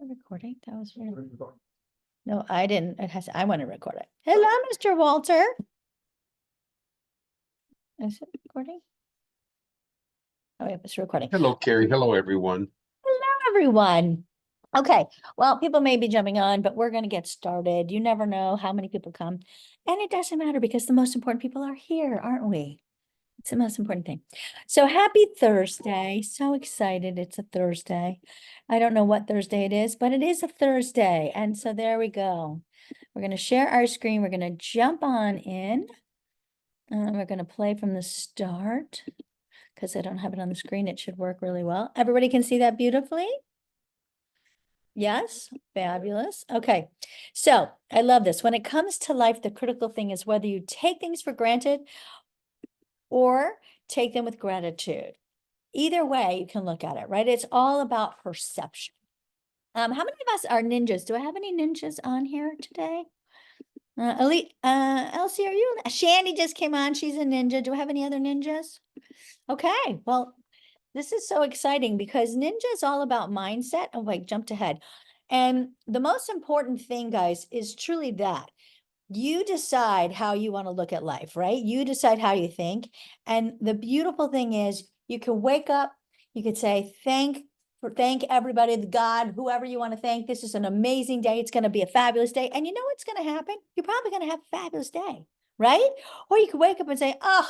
recording? That was weird. No, I didn't. I want to record it. Hello, Mr. Walter. Is it recording? Oh, yeah, it's recording. Hello, Carrie. Hello, everyone. Hello, everyone. Okay, well, people may be jumping on, but we're going to get started. You never know how many people come. And it doesn't matter because the most important people are here, aren't we? It's the most important thing. So happy Thursday. So excited it's a Thursday. I don't know what Thursday it is, but it is a Thursday. And so there we go. We're going to share our screen. We're going to jump on in. We're going to play from the start because I don't have it on the screen. It should work really well. Everybody can see that beautifully? Yes, fabulous. Okay, so I love this. When it comes to life, the critical thing is whether you take things for granted or take them with gratitude. Either way, you can look at it, right? It's all about perception. How many of us are ninjas? Do I have any ninjas on here today? Elite, Elsie, are you? Shandy just came on. She's a ninja. Do I have any other ninjas? Okay, well, this is so exciting because ninja is all about mindset. Oh, I jumped ahead. And the most important thing, guys, is truly that you decide how you want to look at life, right? You decide how you think. And the beautiful thing is you can wake up, you could say, thank everybody, the God, whoever you want to thank. This is an amazing day. It's going to be a fabulous day. And you know what's going to happen? You're probably going to have a fabulous day, right? Or you could wake up and say, oh,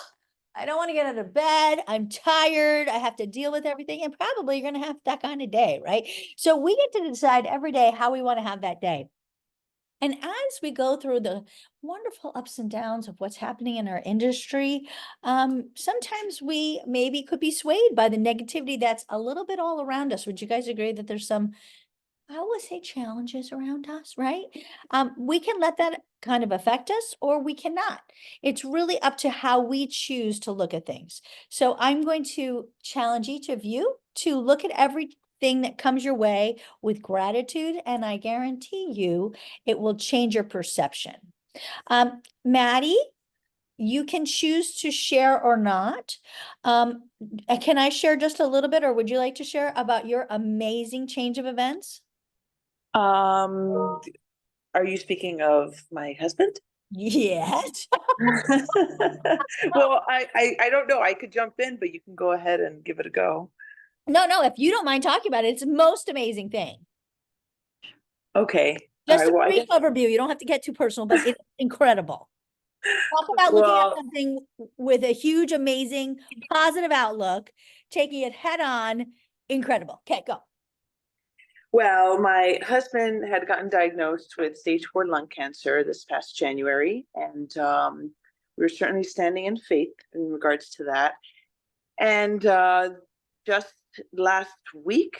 I don't want to get out of bed. I'm tired. I have to deal with everything. And probably you're going to have that kind of day, right? So we get to decide every day how we want to have that day. And as we go through the wonderful ups and downs of what's happening in our industry, sometimes we maybe could be swayed by the negativity that's a little bit all around us. Would you guys agree that there's some, I would say, challenges around us, right? We can let that kind of affect us or we cannot. It's really up to how we choose to look at things. So I'm going to challenge each of you to look at everything that comes your way with gratitude, and I guarantee you it will change your perception. Maddie, you can choose to share or not. Can I share just a little bit, or would you like to share about your amazing change of events? Are you speaking of my husband? Yes. Well, I don't know. I could jump in, but you can go ahead and give it a go. No, if you don't mind talking about it, it's the most amazing thing. Okay. Just All right, a brief overview. You don't have to get too personal, but it's incredible. Talk about looking at something with a huge, amazing, positive outlook, taking it head on. Incredible. Okay, go. Well, my husband had gotten diagnosed with stage 4 lung cancer this past January, and we were certainly standing in faith in regards to that. And just last week,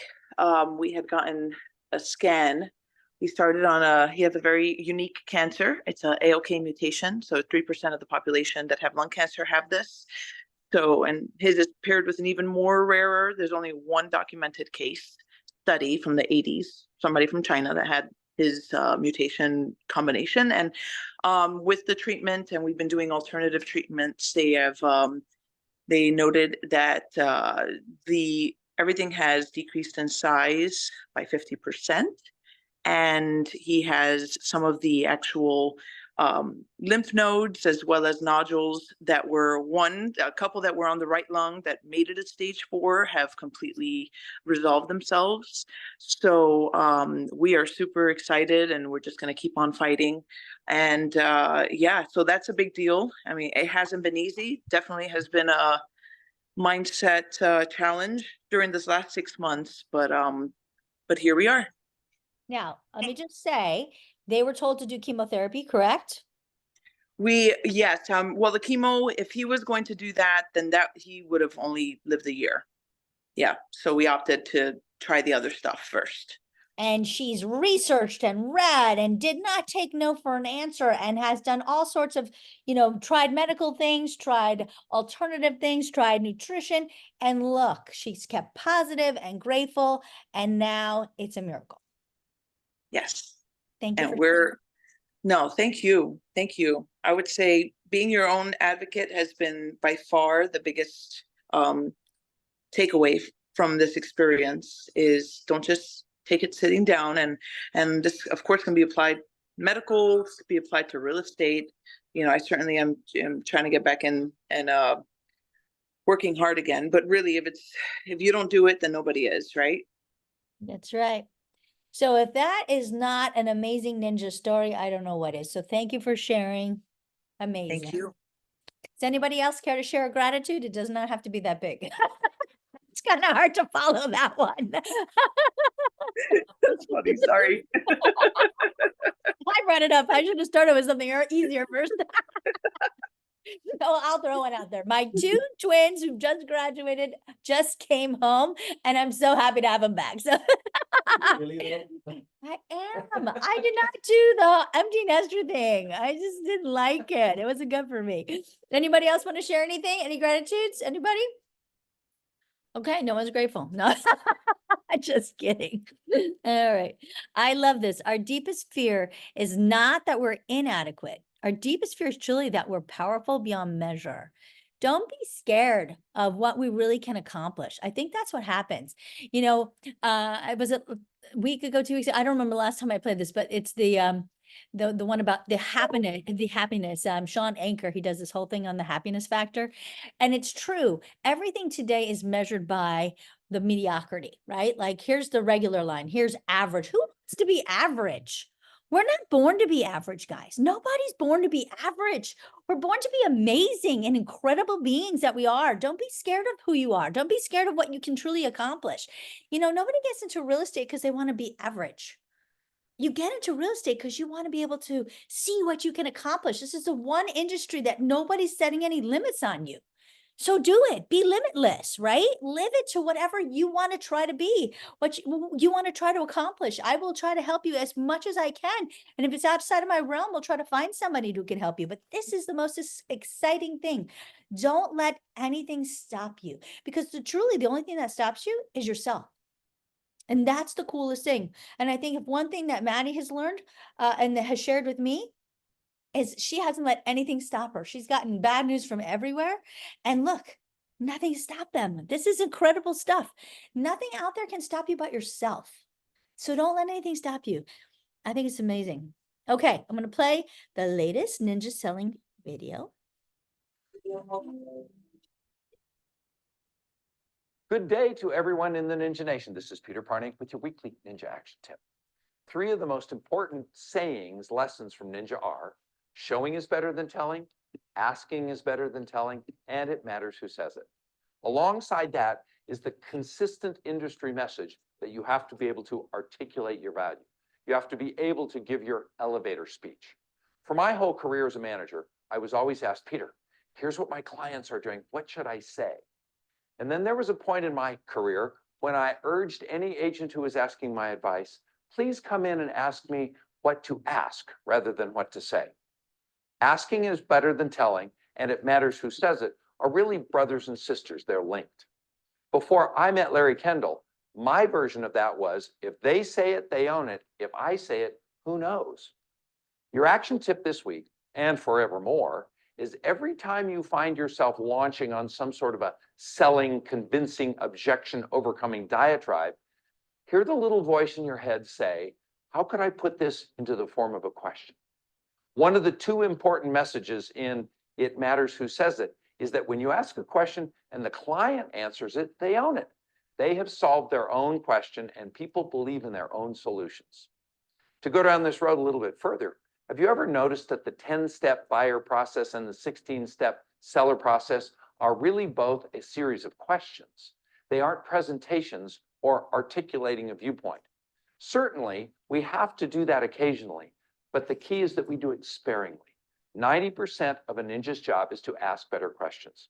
we had gotten a scan. He started on he has a very unique cancer. It's an ALK mutation. So 3% of the population that have lung cancer have this. So, and his is paired with an even more rarer, there's only one documented case study from the 80s, somebody from China that had his mutation combination. And with the treatment, and we've been doing alternative treatments, they noted that everything has decreased in size by 50%. And he has some of the actual lymph nodes as well as nodules that were a couple that were on the right lung that made it at stage 4 have completely resolved themselves. So we are super excited and we're just going to keep on fighting. And yeah, so that's a big deal. I mean, it hasn't been easy. Definitely has been a mindset challenge during this last 6 months, but here we are. Now, let me just say, they were told to do chemotherapy, correct? Yes. Well, the chemo, if he was going to do that, then he would have only lived a year. Yeah. So we opted to try the other stuff first. And she's researched and read and did not take no for an answer and has done all sorts of, tried medical things, tried alternative things, tried nutrition. And look, she's kept positive and grateful. And now it's a miracle. Yes. Thank you. And no, thank you. Thank you. I would say being your own advocate has been by far the biggest takeaway from this experience is don't just take it sitting down, and this of course can be applied medical, be applied to real estate. I certainly am trying to get back in and working hard again. But really, if you don't do it, then nobody is, right? That's right. So if that is not an amazing ninja story, I don't know what is. So thank you for sharing. Amazing. Thank you. Does anybody else care to share a gratitude? It does not have to be that big. It's kind of hard to follow that one. That's funny. Sorry. I brought it up. I should have started with something easier first. So I'll throw one out there. My two twins who just graduated just came home, and I'm so happy to have them back. So Really? I am. I did not do the empty nester thing. I just didn't like it. It wasn't good for me. Anybody else want to share anything? Any gratitudes? Anybody? Okay, no one's grateful. No, just kidding. All right. I love this. Our deepest fear is not that we're inadequate. Our deepest fear is truly that we're powerful beyond measure. Don't be scared of what we really can accomplish. I think that's what happens. I was a week ago, 2 weeks ago, I don't remember the last time I played this, but it's the one about the happiness. Sean Anker, he does this whole thing on the happiness factor. And it's true. Everything today is measured by the mediocrity, right? Like here's the regular line, here's average. Who wants to be average? We're not born to be average, guys. Nobody's born to be average. We're born to be amazing and incredible beings that we are. Don't be scared of who you are. Don't be scared of what you can truly accomplish. Nobody gets into real estate because they want to be average. You get into real estate because you want to be able to see what you can accomplish. This is the one industry that nobody's setting any limits on you. So do it. Be limitless, right? Live it to whatever you want to try to be, what you want to try to accomplish. I will try to help you as much as I can. And if it's outside of my realm, we'll try to find somebody who can help you. But this is the most exciting thing. Don't let anything stop you, because truly the only thing that stops you is yourself. And that's the coolest thing. And I think if one thing that Maddie has learned and that has shared with me is she hasn't let anything stop her. She's gotten bad news from everywhere. And look, nothing stopped them. This is incredible stuff. Nothing out there can stop you but yourself. So don't let anything stop you. I think it's amazing. Okay, I'm going to play the latest ninja selling video. Good day to everyone in the Ninja Nation. This is Peter Parnik with your weekly Ninja Action Tip. 3 of the most important lessons from Ninja are: showing is better than telling, asking is better than telling, and it matters who says it. Alongside that is the consistent industry message that you have to be able to articulate your value. You have to be able to give your elevator speech. For my whole career as a manager, I was always asked, Peter, here's what my clients are doing. What should I say? And then there was a point in my career when I urged any agent who was asking my advice, please come in and ask me what to ask rather than what to say. Asking is better than telling, and it matters who says it, are really brothers and sisters. They're linked. Before I met Larry Kendall, my version of that was, if they say it, they own it. If I say it, who knows? Your action tip this week, and forevermore, is every time you find yourself launching on some sort of a selling, convincing, objection overcoming diatribe, hear the little voice in your head say, how could I put this into the form of a question? One of the 2 important messages in It Matters Who Says It is that when you ask a question and the client answers it, they own it. They have solved their own question, and people believe in their own solutions. To go down this road a little bit further, have you ever noticed that the 10-step buyer process and the 16-step seller process are really both a series of questions? They aren't presentations or articulating a viewpoint. Certainly, we have to do that occasionally, but the key is that we do it sparingly. 90% of a ninja's job is to ask better questions.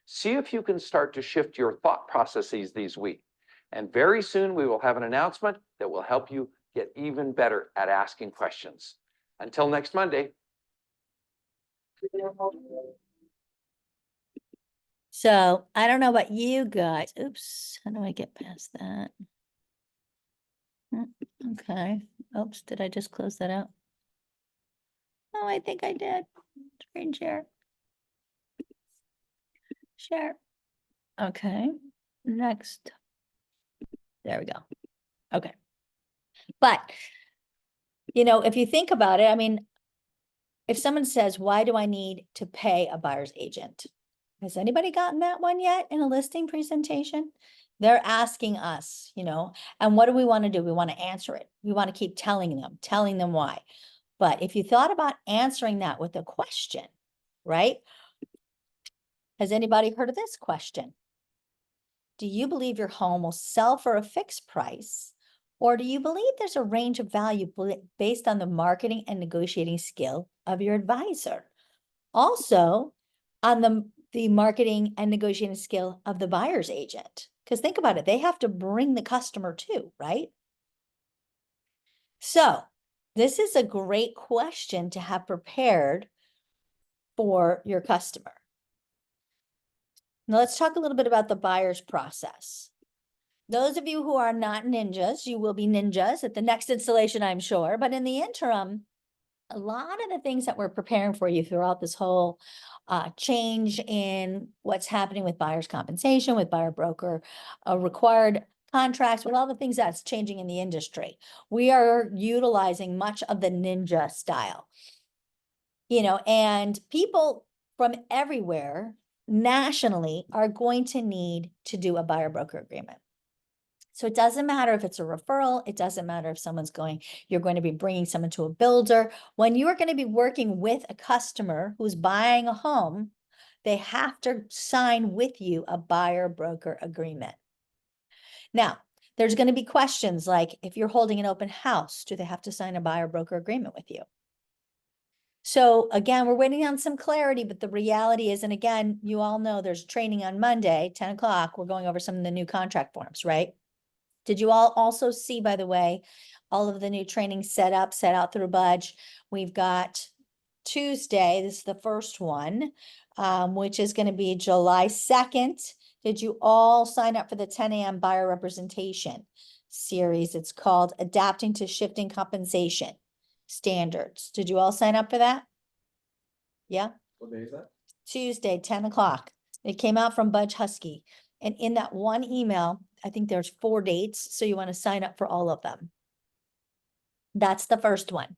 See if you can start to shift your thought processes these weeks. And very soon we will have an announcement that will help you get even better at asking questions. Until next Monday. So I don't know about you guys. Oops, how do I get past that? Okay. Oops, did I just close that out? Oh, I think I did. Screen share. Share. Okay. Next. There we go. Okay. But, you know, if you think about it, I mean, if someone says, why do I need to pay a buyer's agent? Has anybody gotten that one yet in a listing presentation? They're asking us, you know, and what do we want to do? We want to answer it. We want to keep telling them why. But if you thought about answering that with a question, right? Has anybody heard of this question? Do you believe your home will sell for a fixed price? Or do you believe there's a range of value based on the marketing and negotiating skill of your advisor? Also, on the marketing and negotiating skill of the buyer's agent. Because think about it, they have to bring the customer too, right? So this is a great question to have prepared for your customer. Now let's talk a little bit about the buyer's process. Those of you who are not ninjas, you will be ninjas at the next installation, I'm sure. But in the interim, a lot of the things that we're preparing for you throughout this whole change in what's happening with buyer's compensation, with buyer broker required contracts, with all the things that's changing in the industry. We are utilizing much of the ninja style, you know, and people from everywhere nationally are going to need to do a buyer broker agreement. So it doesn't matter if it's a referral. It doesn't matter if you're going to be bringing someone to a builder. When you are going to be working with a customer who's buying a home, they have to sign with you a buyer broker agreement. Now, there's going to be questions like, if you're holding an open house, do they have to sign a buyer broker agreement with you? So again, we're waiting on some clarity, but the reality is, and again, you all know there's training on Monday, 10 o'clock. We're going over some of the new contract forms, right? Did you all also see, by the way, all of the new training set out through Budge? We've got Tuesday, this is the first one, which is going to be July 2nd. Did you all sign up for the 10 a.m. buyer representation series? It's called Adapting to Shifting Compensation Standards. Did you all sign up for that? Yeah? What day is that? Tuesday, 10 o'clock. It came out from Budge Husky. And in that one email, I think there's 4 dates, so you want to sign up for all of them. That's the first one.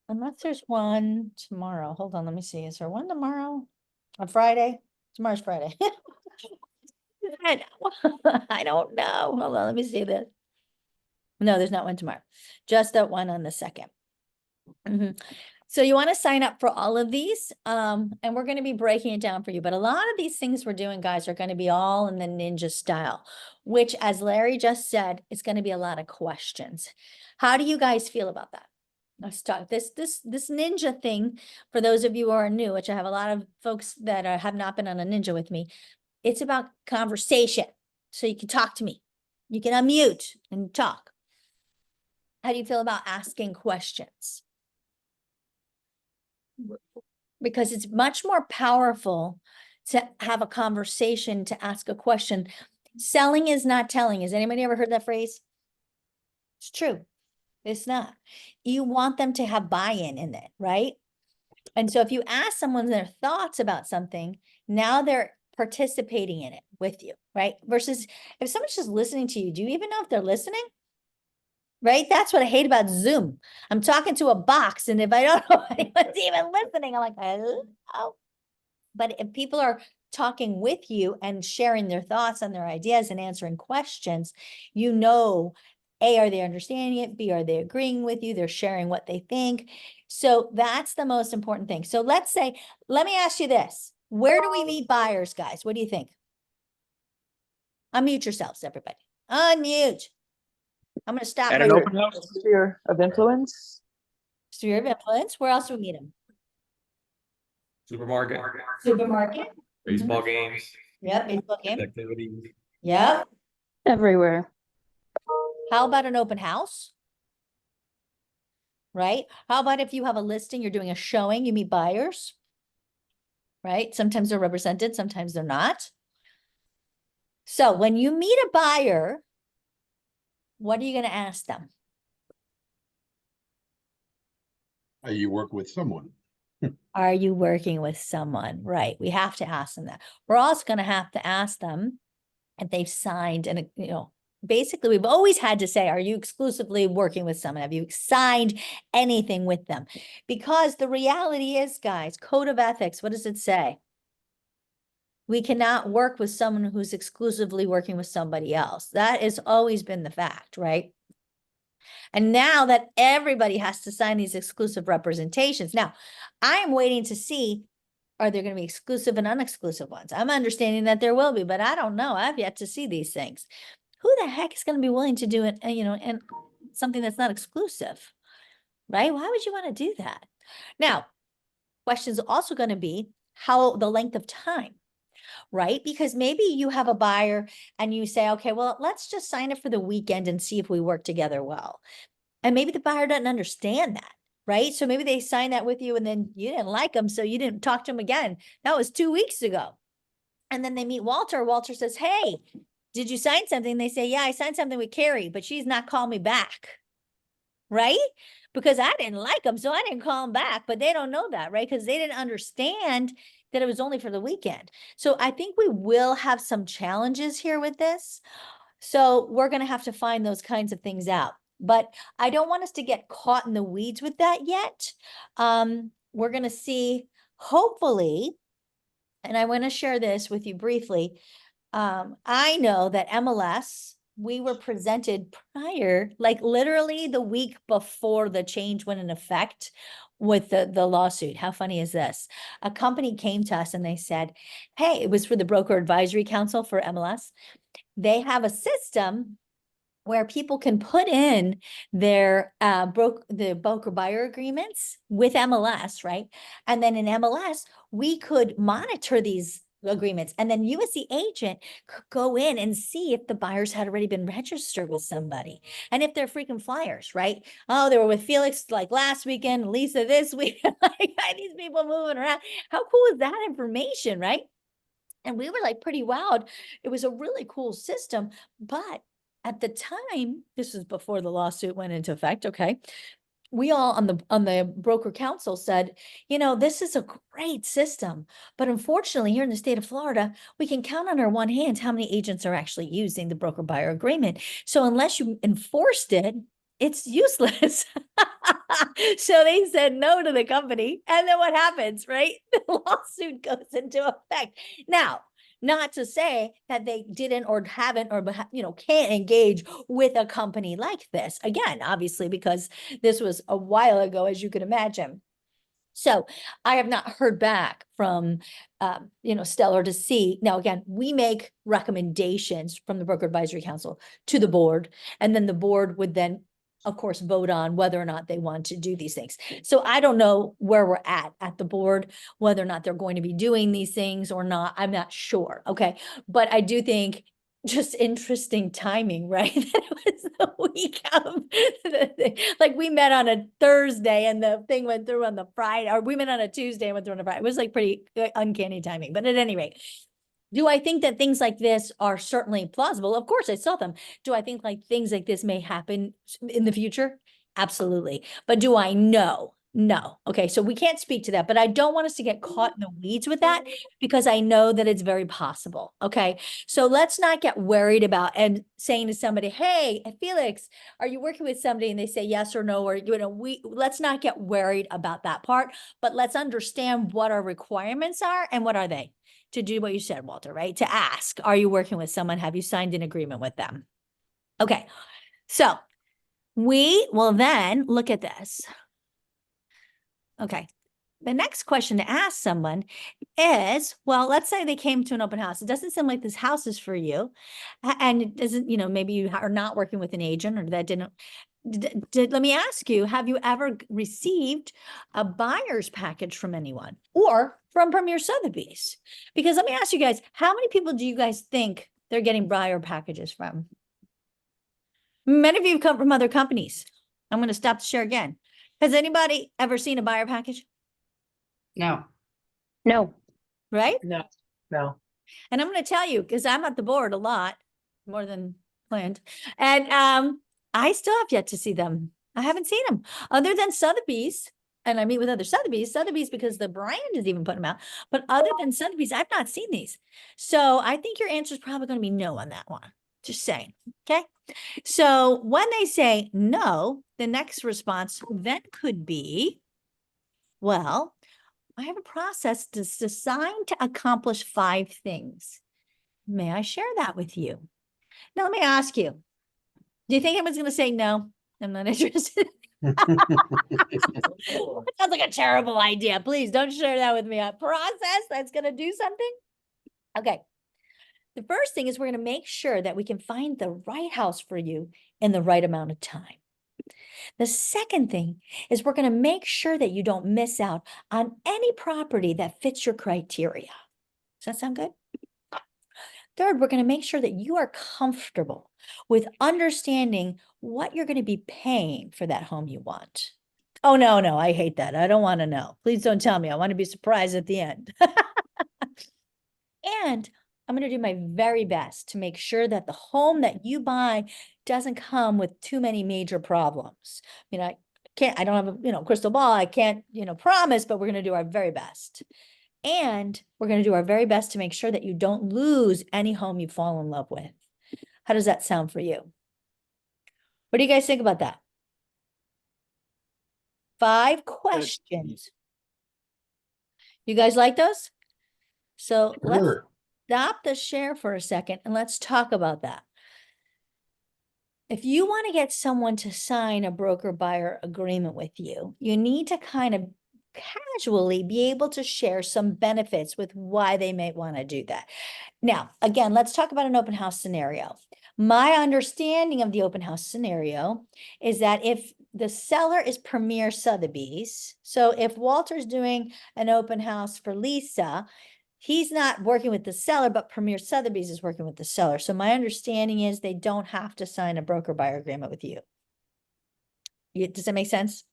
Unless there's one tomorrow. Hold on, let me see. Is there one tomorrow? On Friday? Tomorrow's Friday. I know. I don't know. Hold on, let me see this. No, there's not one tomorrow. Just that one on the 2nd. So you want to sign up for all of these, and we're going to be breaking it down for you. But a lot of these things we're doing, guys, are going to be all in the ninja style, which, as Larry just said, it's going to be a lot of questions. How do you guys feel about that? Let's talk this ninja thing. For those of you who are new, which I have a lot of folks that have not been on a ninja with me, it's about conversation. So you can talk to me. You can unmute and talk. How do you feel about asking questions? Because it's much more powerful to have a conversation, to ask a question. Selling is not telling. Has anybody ever heard that phrase? It's true. It's not. You want them to have buy-in in it, right? And so if you ask someone their thoughts about something, now they're participating in it with you, right? Versus if someone's just listening to you, do you even know if they're listening? Right? That's what I hate about Zoom. I'm talking to a box, and if I don't know anyone's even listening, I'm like, hello. But if people are talking with you and sharing their thoughts and their ideas and answering questions, you know, A, are they understanding it? B, are they agreeing with you? They're sharing what they think. So that's the most important thing. So let me ask you this. Where do we meet buyers, guys? What do you think? Unmute yourselves, everybody. Unmute. I'm going to stop. At an open house? Sphere of influence. Sphere of influence. Where else do we meet them? Supermarket, Supermarket. baseball games, Yep. Baseball game. activities. Yep. Everywhere. How about an open house? Right? How about if you have a listing, you're doing a showing, you meet buyers? Right? Sometimes they're represented, sometimes they're not. So when you meet a buyer, what are you going to ask them? Are you work with someone? Are you working with someone? Right. We have to ask them that. We're also going to have to ask them if they've signed basically we've always had to say, are you exclusively working with someone? Have you signed anything with them? Because the reality is, guys, code of ethics, what does it say? We cannot work with someone who's exclusively working with somebody else. That has always been the fact, right? And now that everybody has to sign these exclusive representations. Now, I'm waiting to see, are there going to be exclusive and unexclusive ones? I'm understanding that there will be, but I don't know. I've yet to see these things. Who the heck is going to be willing to do it, and something that's not exclusive, right? Why would you want to do that? Now, questions also going to be how the length of time, right? Because maybe you have a buyer and you say, okay, well, let's just sign it for the weekend and see if we work together well. And maybe the buyer doesn't understand that, right? So maybe they sign that with you and then you didn't like them, so you didn't talk to them again. That was 2 weeks ago. And then they meet Walter. Walter says, hey, did you sign something? They say, yeah, I signed something with Carrie, but she's not called me back, right? Because I didn't like them, so I didn't call them back, but they don't know that, right? Because they didn't understand that it was only for the weekend. So I think we will have some challenges here with this. So we're going to have to find those kinds of things out. But I don't want us to get caught in the weeds with that yet. We're going to see, hopefully, and I want to share this with you briefly. I know that MLS, we were presented prior, like literally the week before the change went in effect with the lawsuit. How funny is this? A company came to us and they said, hey, it was for the Broker Advisory Council for MLS. They have a system where people can put in their the broker buyer agreements with MLS, right? And then in MLS, we could monitor these agreements, and then you as the agent could go in and see if the buyers had already been registered with somebody, and if they're freaking flyers, right? Oh, they were with Felix like last weekend, Lisa this week. Like, these people moving around. How cool is that information, right? And we were like pretty wowed. It was a really cool system, but at the time, this is before the lawsuit went into effect, okay? We all on the broker council said, this is a great system, but unfortunately here in the state of Florida, we can count on our one hand how many agents are actually using the broker buyer agreement. So unless you enforced it, it's useless. So they said no to the company. And then what happens, right? The lawsuit goes into effect. Now, not to say that they didn't or haven't or can't engage with a company like this. Again, obviously, because this was a while ago, as you can imagine. So I have not heard back from, Stellar to see. Now, again, we make recommendations from the Broker Advisory Council to the board, and then the board would then, of course, vote on whether or not they want to do these things. So I don't know where we're at the board, whether or not they're going to be doing these things or not. I'm not sure. Okay. But I do think just interesting timing, right? That it was the week of the thing. Like we met on a Thursday and the thing went through on the Friday, or we met on a Tuesday and went through on a Friday. It was like pretty uncanny timing. But at any rate, do I think that things like this are certainly plausible? Of course, I saw them. Do I think like things like this may happen in the future? Absolutely. But do I know? No. Okay, so we can't speak to that, but I don't want us to get caught in the weeds with that because I know that it's very possible. Okay, so let's not get worried about and saying to somebody, hey, Felix, are you working with somebody? And they say yes or no, or, let's not get worried about that part, but let's understand what our requirements are and what are they? To do what you said, Walter, right? To ask, are you working with someone? Have you signed an agreement with them? Okay, so we will then look at this. Okay, the next question to ask someone is, well, let's say they came to an open house. It doesn't seem like this house is for you. And it doesn't, maybe you are not working with an agent or that didn't. Let me ask you, have you ever received a buyer's package from anyone or from Premier Sotheby's? Because let me ask you guys, how many people do you guys think they're getting buyer packages from? Many of you come from other companies. I'm going to stop the share again. Has anybody ever seen a buyer package? No. No. Right? No. And I'm going to tell you, because I'm at the board a lot, more than planned. And I still have yet to see them. I haven't seen them other than Sotheby's. And I meet with other Sotheby's because the brand is even putting them out. But other than Sotheby's, I've not seen these. So I think your answer is probably going to be no on that one. Just saying, okay? So when they say no, the next response then could be, well, I have a process that's designed to accomplish 5 things. May I share that with you? Now, let me ask you, do you think anyone's going to say no? I'm not interested. That sounds like a terrible idea. Please don't share that with me. A process that's going to do something? Okay. The first thing is we're going to make sure that we can find the right house for you in the right amount of time. The second thing is we're going to make sure that you don't miss out on any property that fits your criteria. Does that sound good? Third, we're going to make sure that you are comfortable with understanding what you're going to be paying for that home you want. Oh, no, I hate that. I don't want to know. Please don't tell me. I want to be surprised at the end. And I'm going to do my very best to make sure that the home that you buy doesn't come with too many major problems. I mean, I don't have a, crystal ball. I can't, promise, but we're going to do our very best. And we're going to do our very best to make sure that you don't lose any home you fall in love with. How does that sound for you? What do you guys think about that? 5 questions. You guys like those? So let's Sure. stop the share for a second and let's talk about that. If you want to get someone to sign a broker buyer agreement with you, you need to kind of casually be able to share some benefits with why they may want to do that. Now, again, let's talk about an open house scenario. My understanding of the open house scenario is that if the seller is Premier Sotheby's, so if Walter's doing an open house for Lisa, he's not working with the seller, but Premier Sotheby's is working with the seller. So my understanding is they don't have to sign a broker buyer agreement with you. Does that make sense?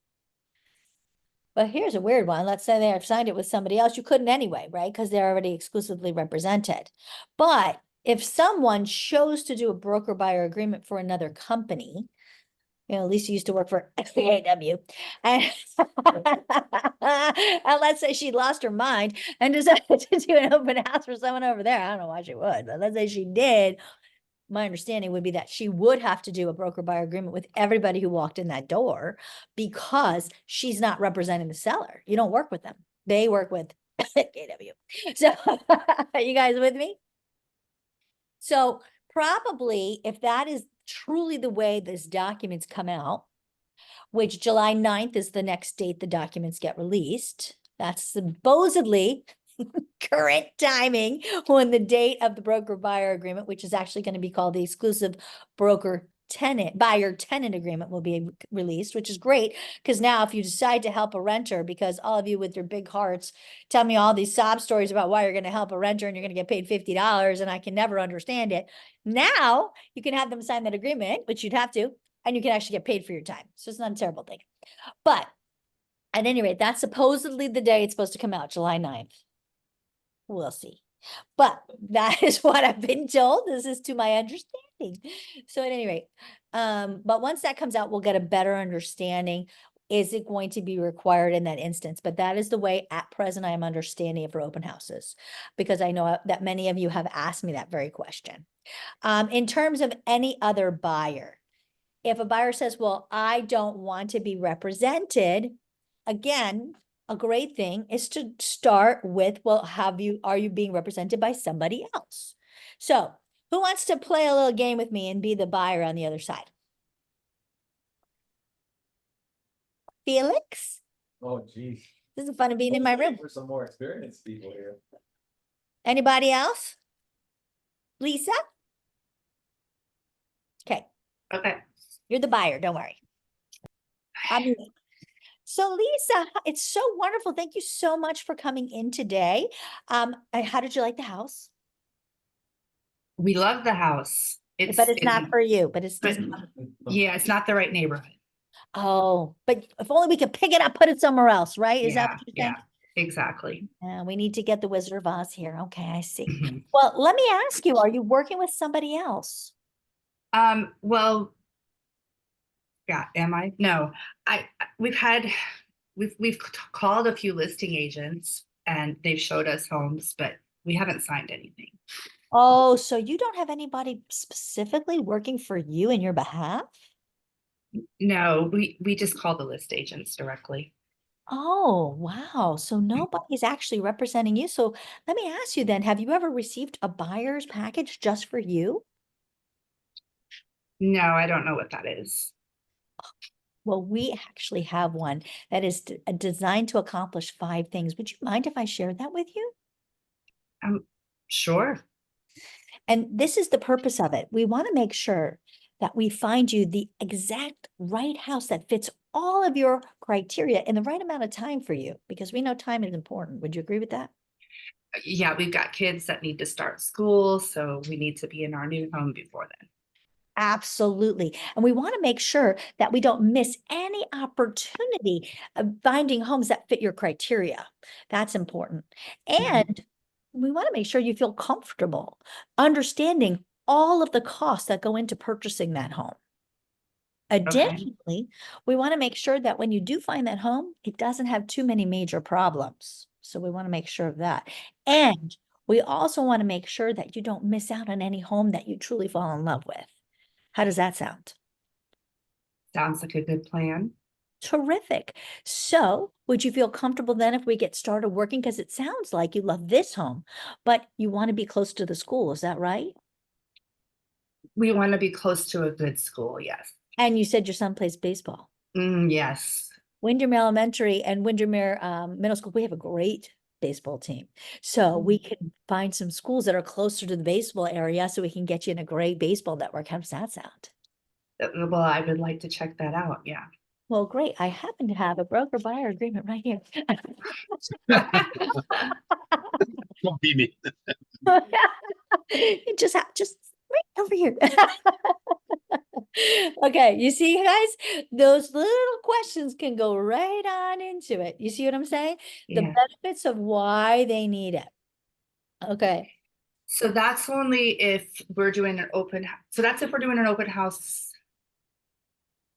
But here's a weird one. Let's say they have signed it with somebody else. You couldn't anyway, right? Because they're already exclusively represented. But if someone chose to do a broker buyer agreement for another company, Lisa used to work for AW, and, and let's say she lost her mind and decided to do an open house for someone over there. I don't know why she would, but let's say she did. My understanding would be that she would have to do a broker buyer agreement with everybody who walked in that door because she's not representing the seller. You don't work with them. They work with KW. So are you guys with me? So probably if that is truly the way these documents come out, which July 9th is the next date the documents get released. That's supposedly current timing when the date of the broker buyer agreement, which is actually going to be called the exclusive broker buyer tenant agreement, will be released, which is great. Because now if you decide to help a renter, because all of you with your big hearts tell me all these sob stories about why you're going to help a renter and you're going to get paid $50 and I can never understand it. Now you can have them sign that agreement, which you'd have to, and you can actually get paid for your time. So it's not a terrible thing. But at any rate, that's supposedly the day it's supposed to come out, July 9th. We'll see. But that is what I've been told. This is to my understanding. So at any rate, but once that comes out, we'll get a better understanding. Is it going to be required in that instance? But that is the way at present I am understanding it for open houses, because I know that many of you have asked me that very question. In terms of any other buyer, if a buyer says, well, I don't want to be represented, again, a great thing is to start with, well, are you being represented by somebody else? So who wants to play a little game with me and be the buyer on the other side? Felix? Oh, geez. This is fun of being in my room. For some more experienced people here. Anybody else? Lisa? Okay, Okay. you're the buyer, don't worry. So Lisa, it's so wonderful. Thank you so much for coming in today. How did you like the house? We love the house. But it's not for you, but it's just, Yeah, it's not the right neighborhood. oh, but if only we could pick it up, put it somewhere else, right? Is that what you're saying? Exactly. We need to get the Wizard of Oz here. Okay, I see. Mhm. Well, let me ask you, are you working with somebody else? Well, yeah, am I? No, we've called a few listing agents and they've showed us homes, but we haven't signed anything. Oh, so you don't have anybody specifically working for you in your behalf? No, we just call the list agents directly. Oh, wow. So nobody's actually representing you. So let me ask you then, have you ever received a buyer's package just for you? No, I don't know what that is. Well, we actually have one that is designed to accomplish 5 things. Would you mind if I shared that with you? Sure. And this is the purpose of it. We want to make sure that we find you the exact right house that fits all of your criteria in the right amount of time for you, because we know time is important. Would you agree with that? Yeah, we've got kids that need to start school, so we need to be in our new home before then. Absolutely. And we want to make sure that we don't miss any opportunity of finding homes that fit your criteria. That's important. And we want to make sure you feel comfortable understanding all of the costs that go into purchasing that home. Additionally, we want to make sure that when you do find that home, it doesn't have too many major problems. So we want to make sure of that. And we also want to make sure that you don't miss out on any home that you truly fall in love with. How does that sound? Sounds like a good plan. Terrific. So would you feel comfortable then if we get started working? Because it sounds like you love this home, but you want to be close to the school. Is that right? We want to be close to a good school, yes. And you said your son plays baseball. Yes. Windermere Elementary and Windermere Middle School, we have a great baseball team. So we can find some schools that are closer to the baseball area so we can get you in a great baseball network. How does that sound? Well, I would like to check that out, yeah. Well, great. I happen to have a broker buyer agreement right here. Don't be me. You just right over here. Okay, you see, guys, those little questions can go right on into it. You see what I'm saying? The Yeah. benefits of why they need it. Okay. So that's only if we're doing an so that's if we're doing an open house.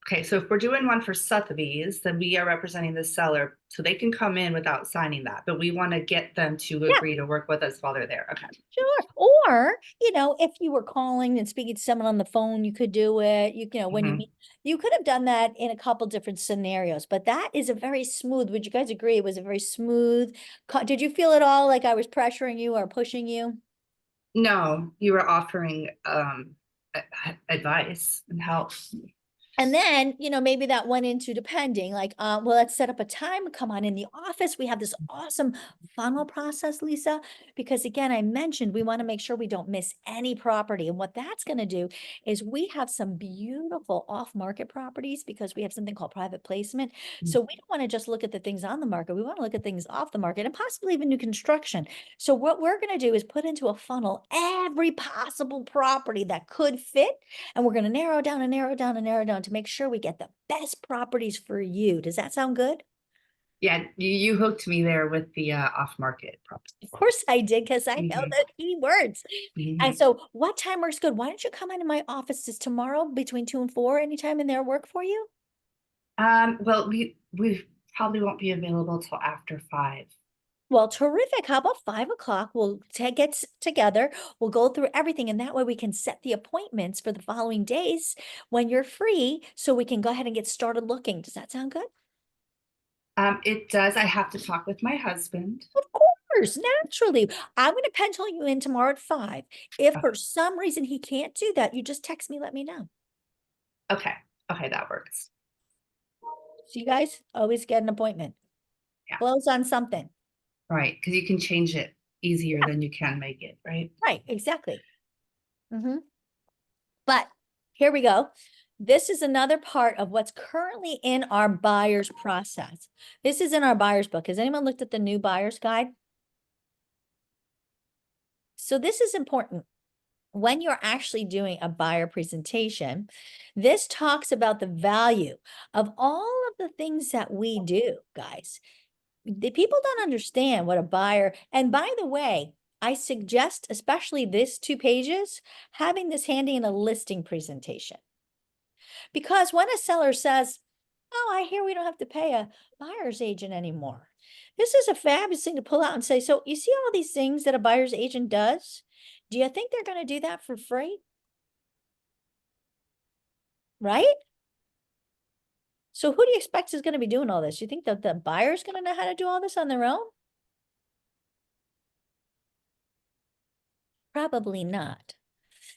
Okay, so if we're doing one for Sotheby's, then we are representing the seller, so they can come in without signing that, but we want to get them to Yeah. agree to work with us while they're there. Okay. Sure. Or, if you were calling and speaking to someone on the phone, you could do it. When you Mhm. meet, you could have done that in a couple different scenarios, but that is a very smooth, would you guys agree? It was a very smooth, did you feel at all like I was pressuring you or pushing you? No, you were offering advice and help. And then, maybe that went into depending, like, well, let's set up a time, come on in the office. We have this awesome funnel process, Lisa, because again, I mentioned we want to make sure we don't miss any property. And what that's going to do is we have some beautiful off-market properties because we have something called private placement. So we don't want to just look at the things on the market. We want to look at things off the market and possibly even new construction. So what we're going to do is put into a funnel every possible property that could fit, and we're going to narrow down and narrow down and narrow down to make sure we get the best properties for you. Does that sound good? Yeah, you hooked me there with the off-market property. Of course I did, because I know the key words. And so what time works good? Why don't you come into my office this tomorrow between 2 and 4? Anytime in there work for you? Well, we probably won't be available till after 5. Well, terrific. How about 5 o'clock? We'll get together. We'll go through everything, and that way we can set the appointments for the following days when you're free, so we can go ahead and get started looking. Does that sound good? It does. I have to talk with my husband. Of course, naturally. I'm going to pencil you in tomorrow at 5. If for some reason he can't do that, you just text me, let me know. Okay. Okay, that works. So you guys always get an appointment. Yeah. Close on something. Right, because you can change it easier than you can make it, right? Right, exactly. But here we go. This is another part of what's currently in our buyer's process. This is in our buyer's book. Has anyone looked at the new buyer's guide? So this is important. When you're actually doing a buyer presentation, this talks about the value of all of the things that we do, guys. The people don't understand what a buyer, and by the way, I suggest, especially this 2 pages, having this handy in a listing presentation. Because when a seller says, oh, I hear we don't have to pay a buyer's agent anymore. This is a fabulous thing to pull out and say, so you see all these things that a buyer's agent does? Do you think they're gonna do that for free? Right? So who do you expect is gonna be doing all this? You think that the buyer's gonna know how to do all this on their own? Probably not.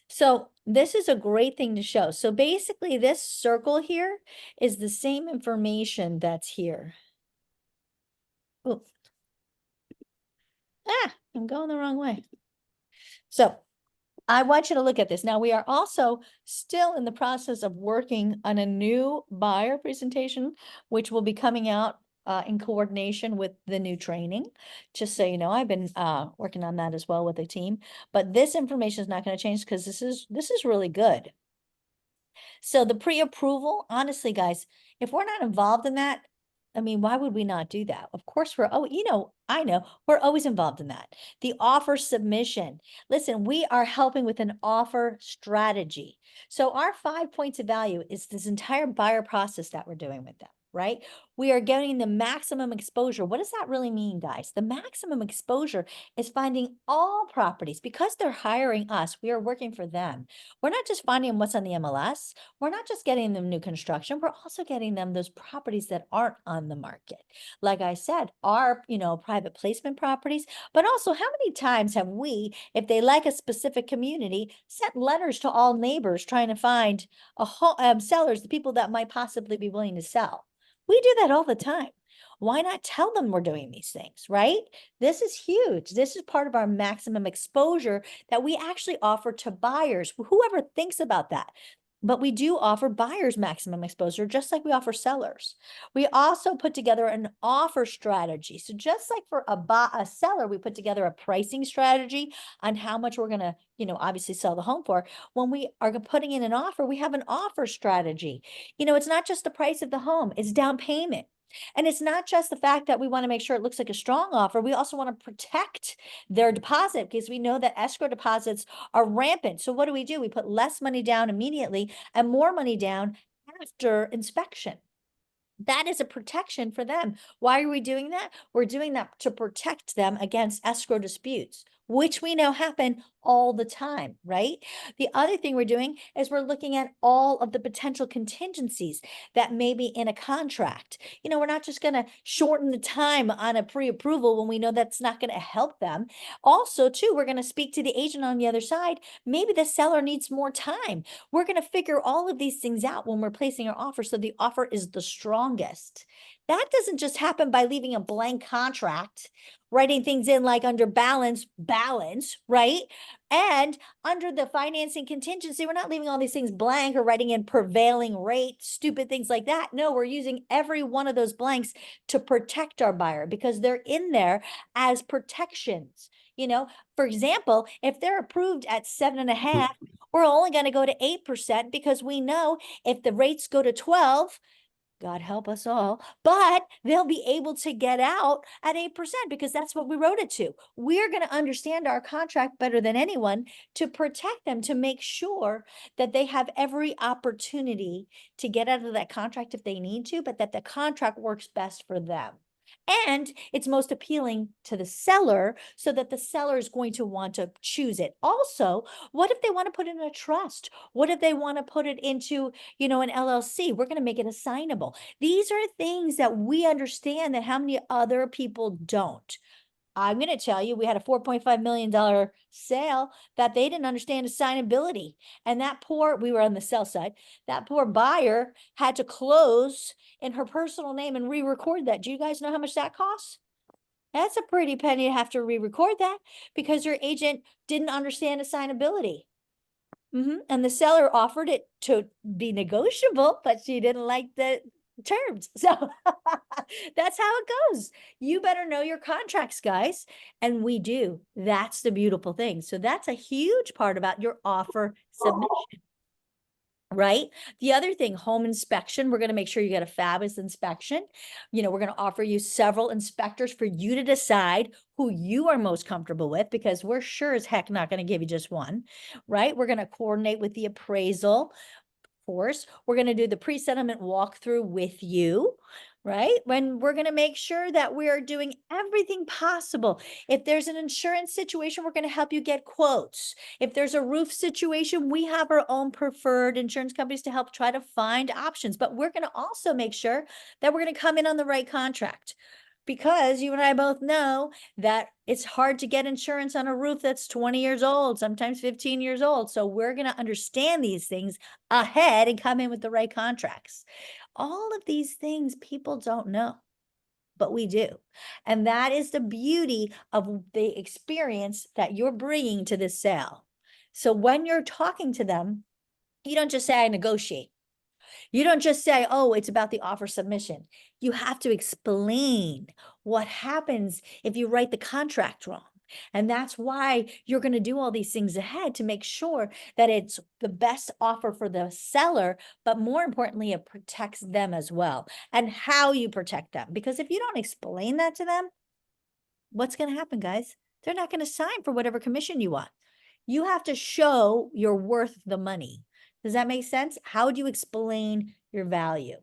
So this is a great thing to show. So basically this circle here is the same information that's here. Ooh. Ah, I'm going the wrong way. So I want you to look at this. Now, we are also still in the process of working on a new buyer presentation, which will be coming out in coordination with the new training. Just so you know, I've been working on that as well with the team. But this information is not going to change because this is really good. So the pre-approval, honestly, guys, if we're not involved in that, I mean, why would we not do that? Of course, I know, we're always involved in that. The offer submission. Listen, we are helping with an offer strategy. So our 5 points of value is this entire buyer process that we're doing with them, right? We are getting the maximum exposure. What does that really mean, guys? The maximum exposure is finding all properties because they're hiring us. We are working for them. We're not just finding what's on the MLS. We're not just getting them new construction. We're also getting them those properties that aren't on the market. Like I said, our, private placement properties, but also how many times have we, if they like a specific community, sent letters to all neighbors trying to find sellers, the people that might possibly be willing to sell. We do that all the time. Why not tell them we're doing these things, right? This is huge. This is part of our maximum exposure that we actually offer to buyers, whoever thinks about that. But we do offer buyers maximum exposure, just like we offer sellers. We also put together an offer strategy. So just like for a seller, we put together a pricing strategy on how much we're going to, obviously sell the home for. When we are putting in an offer, we have an offer strategy. It's not just the price of the home, it's down payment. And it's not just the fact that we want to make sure it looks like a strong offer. We also want to protect their deposit because we know that escrow deposits are rampant. So what do? We put less money down immediately and more money down after inspection. That is a protection for them. Why are we doing that? We're doing that to protect them against escrow disputes, which we know happen all the time, right? The other thing we're doing is we're looking at all of the potential contingencies that may be in a contract. We're not just going to shorten the time on a pre-approval when we know that's not going to help them. Also, too, we're going to speak to the agent on the other side. Maybe the seller needs more time. We're going to figure all of these things out when we're placing our offer so the offer is the strongest. That doesn't just happen by leaving a blank contract, writing things in like under balance, right? And under the financing contingency, we're not leaving all these things blank or writing in prevailing rate, stupid things like that. No, we're using every one of those blanks to protect our buyer because they're in there as protections. For example, if they're approved at 7.5, we're only going to go to 8% because we know if the rates go to 12, God help us all, but they'll be able to get out at 8% because that's what we wrote it to. We're going to understand our contract better than anyone to protect them, to make sure that they have every opportunity to get out of that contract if they need to, but that the contract works best for them. And it's most appealing to the seller so that the seller is going to want to choose it. Also, what if they want to put it in a trust? What if they want to put it into, an LLC? We're going to make it assignable. These are things that we understand that how many other people don't. I'm going to tell you, we had a $4.5 million sale that they didn't understand assignability. And we were on the sell side, that poor buyer had to close in her personal name and re-record that. Do you guys know how much that costs? That's a pretty penny to have to re-record that because your agent didn't understand assignability. And the seller offered it to be negotiable, but she didn't like the terms. So that's how it goes. You better know your contracts, guys. And we do. That's the beautiful thing. So that's a huge part about your offer submission. Right? The other thing, home inspection, we're going to make sure you get a fabulous inspection. We're going to offer you several inspectors for you to decide who you are most comfortable with because we're sure as heck not going to give you just one, right? We're going to coordinate with the appraisal. Course, we're going to do the pre-settlement walkthrough with you, right? When we're going to make sure that we are doing everything possible. If there's an insurance situation, we're going to help you get quotes. If there's a roof situation, we have our own preferred insurance companies to help try to find options. But we're going to also make sure that we're going to come in on the right contract. Because you and I both know that it's hard to get insurance on a roof that's 20 years old, sometimes 15 years old. So we're going to understand these things ahead and come in with the right contracts. All of these things people don't know, but we do. And that is the beauty of the experience that you're bringing to this sale. So when you're talking to them, you don't just say, I negotiate. You don't just say, oh, it's about the offer submission. You have to explain what happens if you write the contract wrong. And that's why you're going to do all these things ahead to make sure that it's the best offer for the seller, but more importantly, it protects them as well. And how you protect them. Because if you don't explain that to them, what's going to happen, guys? They're not going to sign for whatever commission you want. You have to show you're worth the money. Does that make sense? How do you explain your value?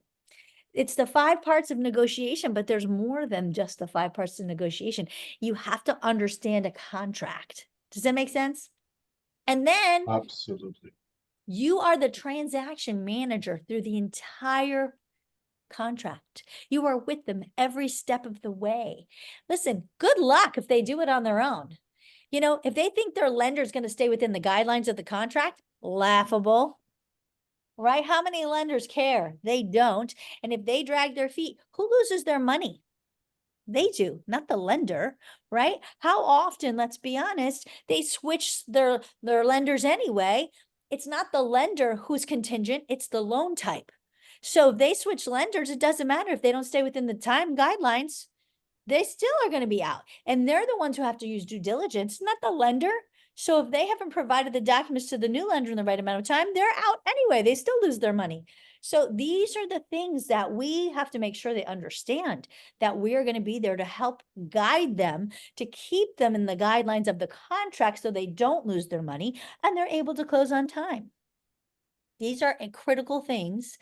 It's the 5 parts of negotiation, but there's more than just the 5 parts of negotiation. You have to understand a contract. Does that make sense? And then Absolutely. you are the transaction manager through the entire contract. You are with them every step of the way. Listen, good luck if they do it on their own. You know, if they think their lender is going to stay within the guidelines of the contract, laughable. Right? How many lenders care? They don't. And if they drag their feet, who loses their money? They do, not the lender, right? How often, let's be honest, they switch their lenders anyway. It's not the lender who's contingent, it's the loan type. So if they switch lenders, it doesn't matter if they don't stay within the time guidelines. They still are going to be out. And they're the ones who have to use due diligence, not the lender. So if they haven't provided the documents to the new lender in the right amount of time, they're out anyway. They still lose their money. So these are the things that we have to make sure they understand, that we are going to be there to help guide them, to keep them in the guidelines of the contract so they don't lose their money and they're able to close on time. These are critical things.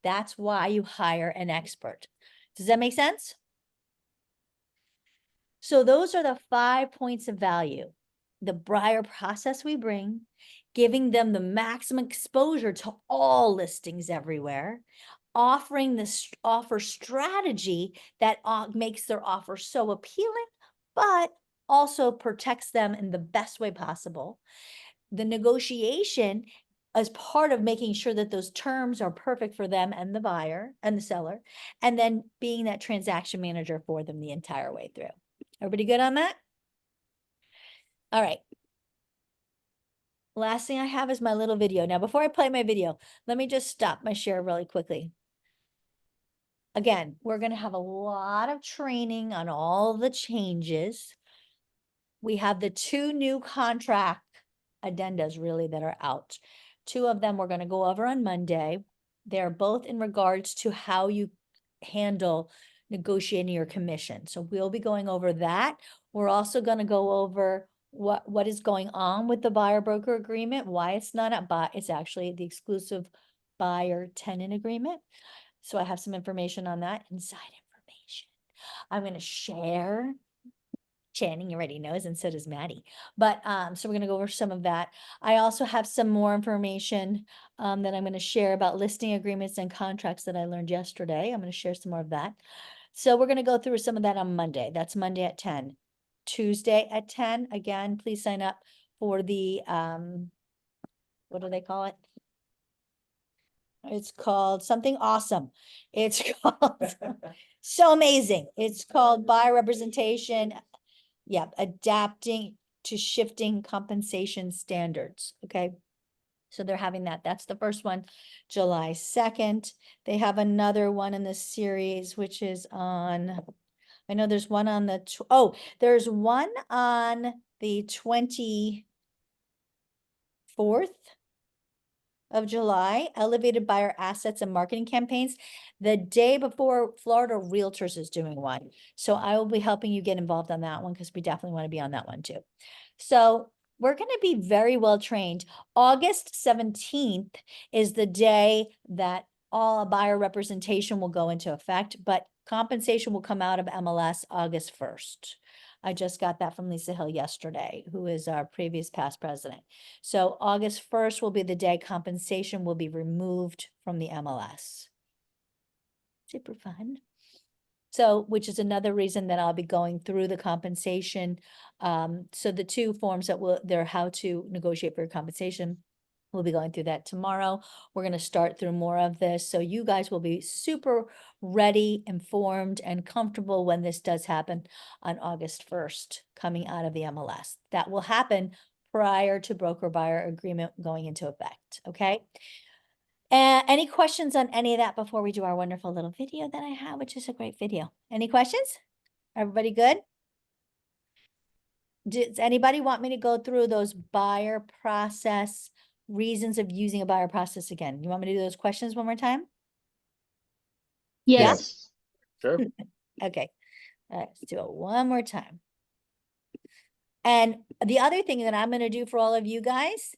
That's why you hire an expert. Does that make sense? So those are the 5 points of value. The buyer process we bring, giving them the maximum exposure to all listings everywhere, offering this offer strategy that makes their offer so appealing, but also protects them in the best way possible. The negotiation as part of making sure that those terms are perfect for them and the buyer and the seller, and then being that transaction manager for them the entire way through. Everybody good on that? All right. Last thing I have is my little video. Now, before I play my video, let me just stop my share really quickly. Again, we're going to have a lot of training on all the changes. We have the 2 new contract addendas really that are out. 2 of them we're going to go over on Monday. They're both in regards to how you handle negotiating your commission. So we'll be going over that. We're also going to go over what is going on with the buyer broker agreement, why it's not it's actually the exclusive buyer tenant agreement. So I have some information on that, inside information. I'm going to share. Channing already knows, and so does Maddie. But so we're going to go over some of that. I also have some more information that I'm going to share about listing agreements and contracts that I learned yesterday. I'm going to share some more of that. So we're going to go through some of that on Monday. That's Monday at 10. Tuesday at 10. Again, please sign up for the what do they call it? It's called something awesome. It's called so amazing. It's called buyer representation. Yep, adapting to shifting compensation standards. Okay. So they're having that. That's the first one, July 2nd. They have another one in this series, which is on, I know there's one on the, there's one on the 24th of July, elevated buyer assets and marketing campaigns. The day before, Florida Realtors is doing one. So I will be helping you get involved on that one because we definitely want to be on that one too. So we're going to be very well trained. August 17th is the day that all buyer representation will go into effect. But compensation will come out of MLS August 1st. I just got that from Lisa Hill yesterday, who is our previous past president. So August 1st will be the day compensation will be removed from the MLS. Super fun. So, which is another reason that I'll be going through the compensation. So the two forms that they're how to negotiate for your compensation. We'll be going through that tomorrow. We're going to start through more of this. So you guys will be super ready, informed, and comfortable when this does happen on August 1st, coming out of the MLS. That will happen prior to broker-buyer agreement going into effect, okay? Any questions on any of that before we do our wonderful little video that I have, which is a great video? Any questions? Everybody good? Does anybody want me to go through those buyer process reasons of using a buyer process again? You want me to do those questions one more time? Yes. Sure. Okay, all right, let's do it one more time. And the other thing that I'm going to do for all of you guys,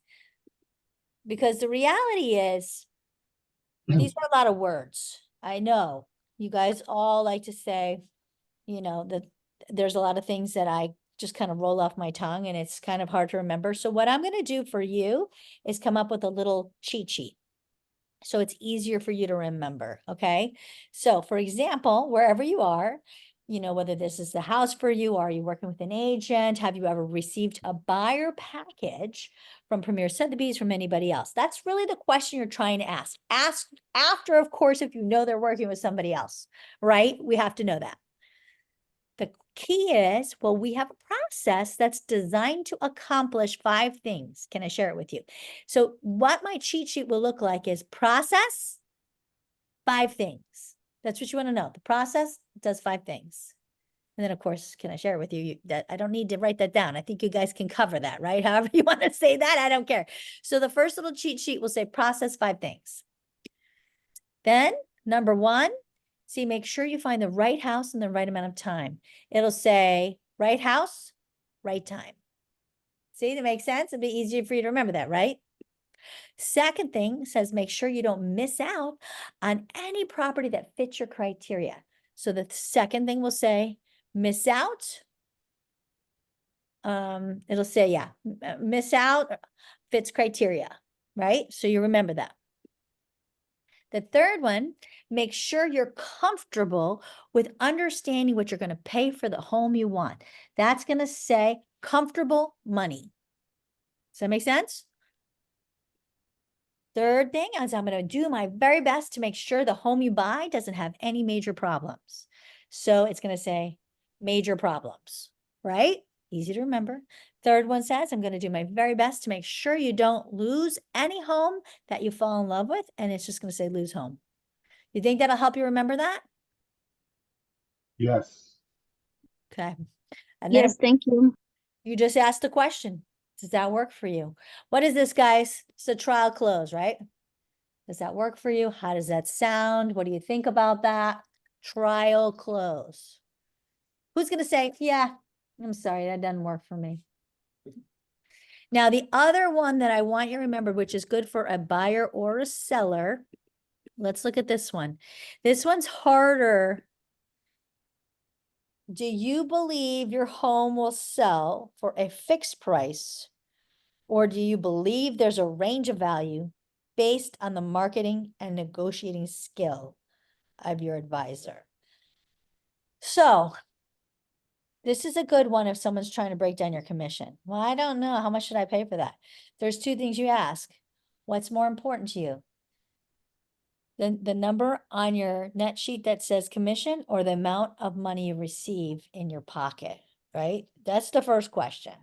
because the reality is, these are a lot of words. I know you guys all like to say, you know, that there's a lot of things that I just kind of roll off my tongue and it's kind of hard to remember. So what I'm going to do for you is come up with a little cheat sheet. So it's easier for you to remember. Okay. So for example, wherever you are, you know, whether this is the house for you, are you working with an agent? Have you ever received a buyer package from Premier Sotheby's, from anybody else? That's really the question you're trying to ask. Ask after, of course, if you know they're working with somebody else, right? We have to know that. The key is, well, we have a process that's designed to accomplish 5 things. Can I share it with you? So what my cheat sheet will look like is process, 5 things. That's what you want to know. The process does 5 things. And then, of course, can I share it with you? That I don't need to write that down. I think you guys can cover that, right? However you want to say that, I don't care. So the first little cheat sheet will say process 5 things. Then number 1, see, make sure you find the right house in the right amount of time. It'll say right house, right time. See, that makes sense. It'll be easier for you to remember that, right? Second thing says, make sure you don't miss out on any property that fits your criteria. So the second thing will say, miss out. It'll say, yeah, miss out, fits criteria, right? So you remember that. The third one, make sure you're comfortable with understanding what you're going to pay for the home you want. That's going to say comfortable money. Does that make sense? Third thing is I'm going to do my very best to make sure the home you buy doesn't have any major problems. So it's going to say major problems, right? Easy to remember. Third one says, I'm going to do my very best to make sure you don't lose any home that you fall in love with. And it's just going to say lose home. You think that'll help you remember that? Yes. Okay. And then Yes, thank you. you just asked the question. Does that work for you? What is this, guys? It's a trial close, right? Does that work for you? How does that sound? What do you think about that? Trial close. Who's going to say, yeah, I'm sorry, that doesn't work for me. Now, the other one that I want you to remember, which is good for a buyer or a seller. Let's look at this one. This one's harder. Do you believe your home will sell for a fixed price, or do you believe there's a range of value based on the marketing and negotiating skill of your advisor? So this is a good one if someone's trying to break down your commission. Well, I don't know. How much should I pay for that? There's 2 things you ask. What's more important to you? The number on your net sheet that says commission, or the amount of money you receive in your pocket, right? That's the first question.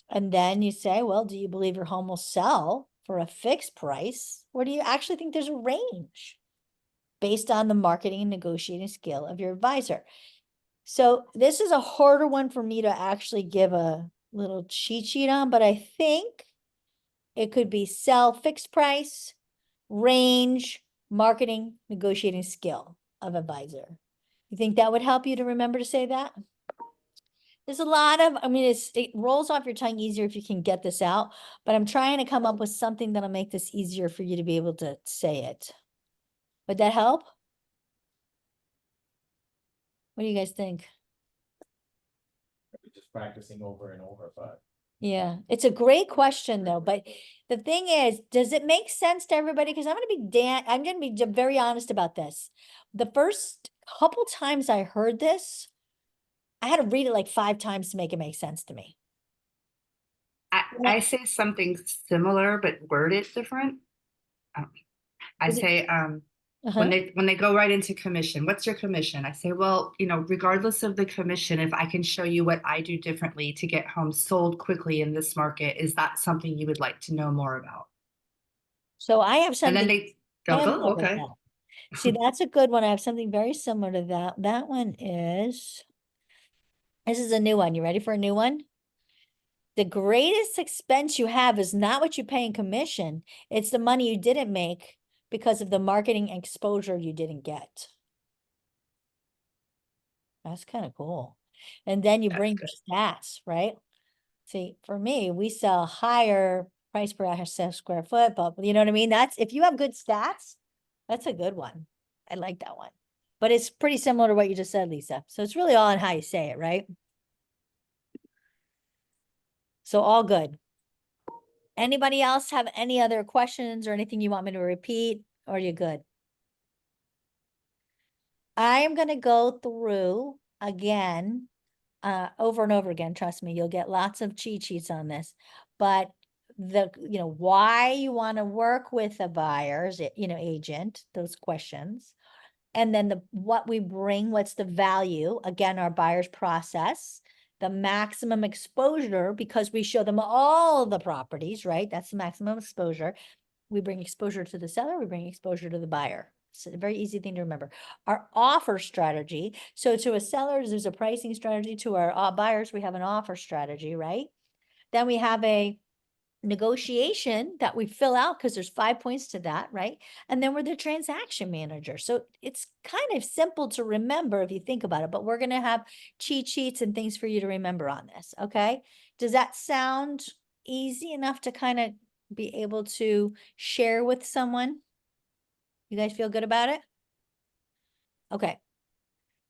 And then you say, well, do you believe your home will sell for a fixed price? Or do you actually think there's a range based on the marketing and negotiating skill of your advisor? So this is a harder one for me to actually give a little cheat sheet on, but I think it could be sell, fixed price, range, marketing, negotiating skill of advisor. You think that would help you to remember to say that? There's a lot of, I mean, it rolls off your tongue easier if you can get this out, but I'm trying to come up with something that'll make this easier for you to be able to say it. Would that help? What do you guys think? Just practicing over and over, but Yeah, it's a great question though, but the thing is, does it make sense to everybody? Because I'm gonna be very honest about this. The first couple times I heard this, I had to read it like 5 times to make it make sense to me. I say something similar, but word it different. I Is it- say, Uh-huh. when they go right into commission, what's your commission? I say, well, regardless of the commission, if I can show you what I do differently to get homes sold quickly in this market, is that something you would like to know more about? So I have And then something they go, similar oh, to okay. that. See, that's a good one. I have something very similar to that. That one is, this is a new one. You ready for a new one? The greatest expense you have is not what you pay in commission. It's the money you didn't make because of the marketing exposure you didn't get. That's kind of cool. And then you That's bring good. your stats, right? See, for me, we sell higher price per square foot, but you know what I mean? That's, if you have good stats, that's a good one. I like that one. But it's pretty similar to what you just said, Lisa. So it's really all in how you say it, right? So all good. Anybody else have any other questions or anything you want me to repeat? Or are you good? I am gonna go through again, over and over again. Trust me, you'll get lots of cheat sheets on this. But why you want to work with a buyer's, agent, those questions. And then what we bring, what's the value? Again, our buyer's process, the maximum exposure, because we show them all the properties, right? That's the maximum exposure. We bring exposure to the seller, we bring exposure to the buyer. It's a very easy thing to remember. Our offer strategy. So to a seller, there's a pricing strategy. To our buyers, we have an offer strategy, right? Then we have a negotiation that we fill out because there's 5 points to that, right? And then we're the transaction manager. So it's kind of simple to remember if you think about it, but we're going to have cheat sheets and things for you to remember on this. Okay. Does that sound easy enough to kind of be able to share with someone? You guys feel good about it? Okay.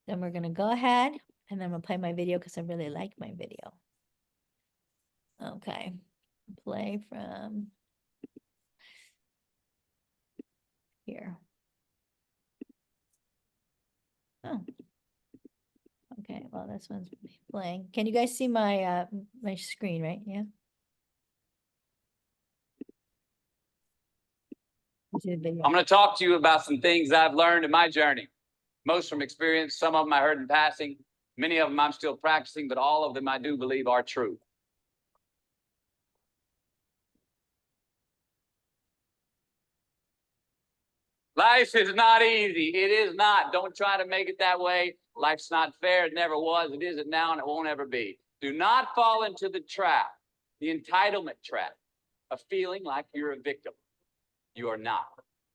Then we're going to go ahead and I'm going to play my video because I really like my video. Okay. Play from here. Oh. Okay, well, this one's playing. Can you guys see my my screen, right? Yeah. You see the video? I'm going to talk to you about some things I've learned in my journey. Most from experience, some of them I heard in passing, many of them I'm still practicing, but all of them I do believe are true. Life is not easy. It is not. Don't try to make it that way. Life's not fair. It never was. It isn't now, and it won't ever be. Do not fall into the trap, the entitlement trap, of feeling like you're a victim. You are not.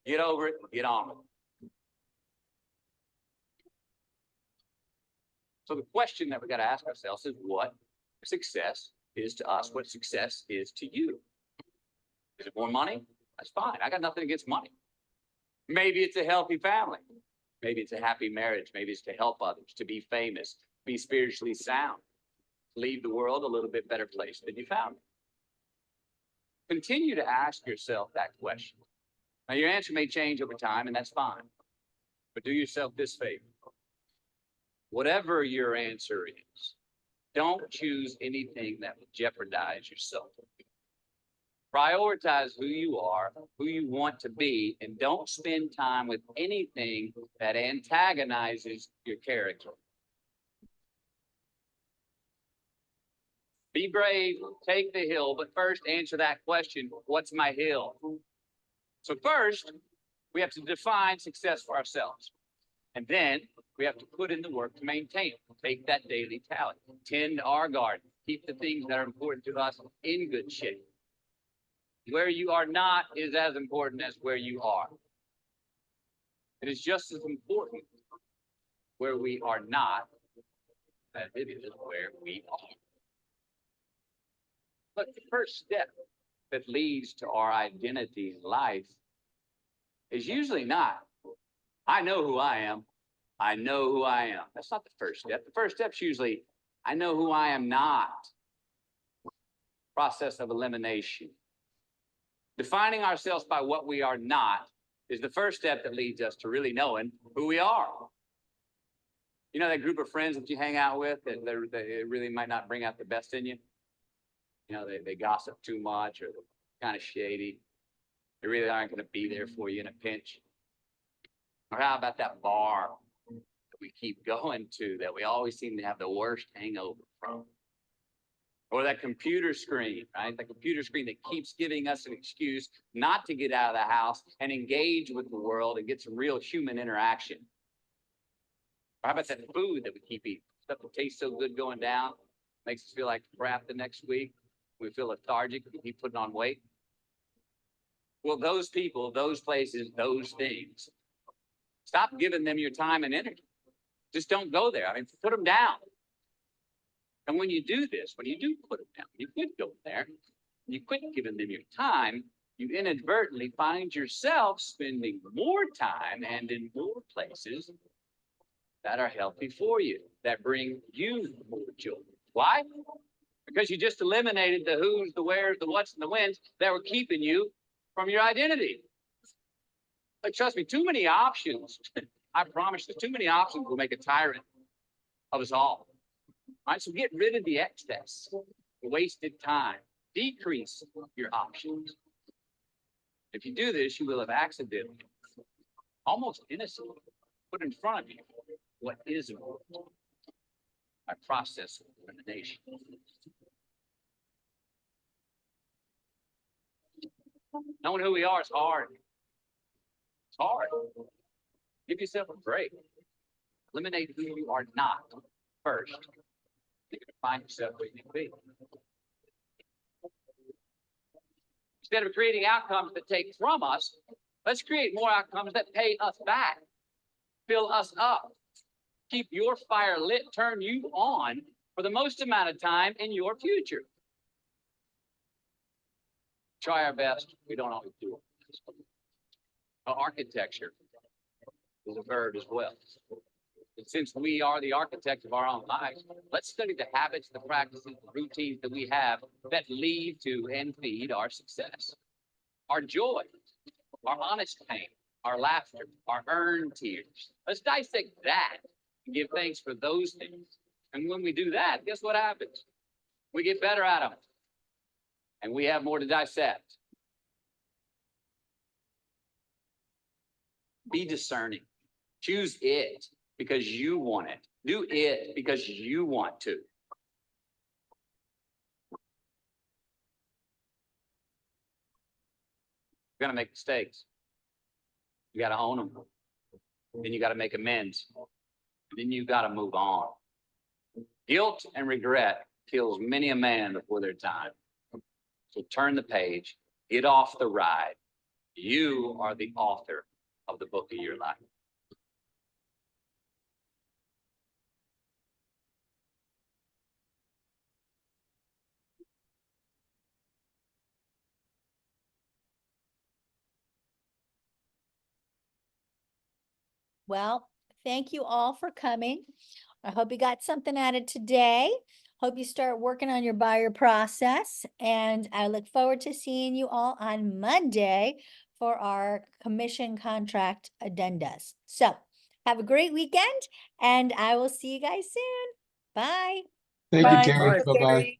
Get over it. Get on with it. So the question that we got to ask ourselves is what success is to us, what success is to you. Is it more money? That's fine. I got nothing against money. Maybe it's a healthy family. Maybe it's a happy marriage. Maybe it's to help others, to be famous, be spiritually sound, leave the world a little bit better place than you found it. Continue to ask yourself that question. Now, your answer may change over time, and that's fine. But do yourself this favor. Whatever your answer is, don't choose anything that will jeopardize yourself. Prioritize who you are, who you want to be, and don't spend time with anything that antagonizes your character. Be brave, take the hill, but first answer that question, what's my hill? So first, we have to define success for ourselves. And then we have to put in the work to maintain it. Take that daily tally, tend our garden, keep the things that are important to us in good shape. Where you are not is as important as where you are. It is just as important where we are not as it is where we are. But the first step that leads to our identity in life is usually not, I know who I am. I know who I am. That's not the first step. The first step's usually, I know who I am not. Process of elimination. Defining ourselves by what we are not is the first step that leads us to really knowing who we are. You know that group of friends that you hang out with that they really might not bring out the best in you? You know, they gossip too much or they're kind of shady. They really aren't going to be there for you in a pinch. Or how about that bar that we keep going to that we always seem to have the worst hangover from? Or that computer screen, right? The computer screen that keeps giving us an excuse not to get out of the house and engage with the world and get some real human interaction. Or how about that food that we keep eating? Stuff that tastes so good going down, makes us feel like crap the next week. We feel lethargic, we keep putting on weight. Well, those people, those places, those things, stop giving them your time and energy. Just don't go there. I mean, put them down. And when you do this, when you do put them down, you quit going there, you quit giving them your time, you inadvertently find yourself spending more time and in more places that are healthy for you, that bring you more joy. Why? Because you just eliminated the who's, the where's, the what's, and the when's that were keeping you from your identity. But trust me, too many options, I promise you, too many options will make a tyrant of us all. All right, so get rid of the excess, the wasted time, decrease your options. If you do this, you will have accidentally, almost innocently, put in front of you what is important by process of elimination. Knowing who we are is hard. It's hard. Give yourself a break. Eliminate who you are not first. You're going to find yourself where you can be. Instead of creating outcomes that take from us, let's create more outcomes that pay us back, fill us up, keep your fire lit, turn you on for the most amount of time in your future. Try our best. We don't always do it. Architecture is a verb as well. And since we are the architects of our own lives, let's study the habits, the practices, the routines that we have that lead to and feed our success, our joy, our honest pain, our laughter, our earned tears. Let's dissect that and give thanks for those things. And when we do that, guess what happens? We get better at them. And we have more to dissect. Be discerning. Choose it because you want it. Do it because you want to. You're going to make mistakes. You got to own them. Then you got to make amends. Then you got to move on. Guilt and regret kills many a man before their time. So turn the page, get off the ride. You are the author of the book of your life. Well, thank you all for coming. I hope you got something out of today. Hope you start working on your buyer process. And I look forward to seeing you all on Monday for our commission contract addendas. So have a great weekend and I will see you guys soon. Bye. Thank Bye. you, Carrie. Bye. Bye-bye.